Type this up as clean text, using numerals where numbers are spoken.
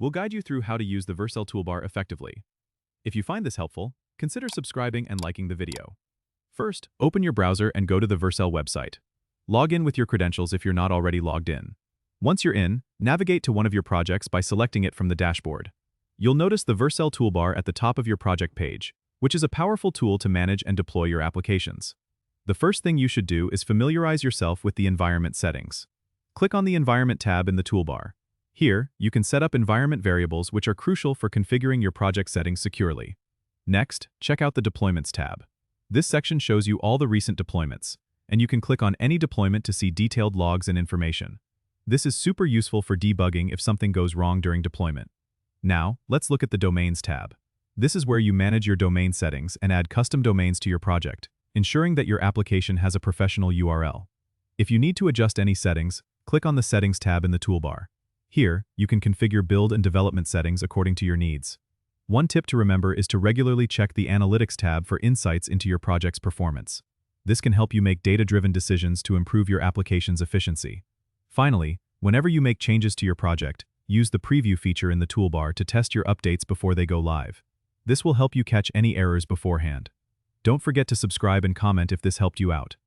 we'll guide you through how to use the Vercel Toolbar effectively. If you find this helpful, consider subscribing and liking the video. First, open your browser and go to the Vercel website. Log in with your credentials if you're not already logged in. Once you're in, navigate to one of your projects by selecting it from the dashboard. You'll notice the Vercel Toolbar at the top of your project page, which is a powerful tool to manage and deploy your applications. The first thing you should do is familiarize yourself with the environment settings. Click on the Environment tab in the toolbar. Here, you can set up environment variables which are crucial for configuring your project settings securely. Next, check out the Deployments tab. This section shows you all the recent deployments, and you can click on any deployment to see detailed logs and information. This is super useful for debugging if something goes wrong during deployment. Now, let's look at the Domains tab. This is where you manage your domain settings and add custom domains to your project, ensuring that your application has a professional URL. If you need to adjust any settings, click on the Settings tab in the toolbar. Here, you can configure build and development settings according to your needs. One tip to remember is to regularly check the Analytics tab for insights into your project's performance. This can help you make data-driven decisions to improve your application's efficiency. Finally, whenever you make changes to your project, use the Preview feature in the toolbar to test your updates before they go live. This will help you catch any errors beforehand. Don't forget to subscribe and comment if this helped you out.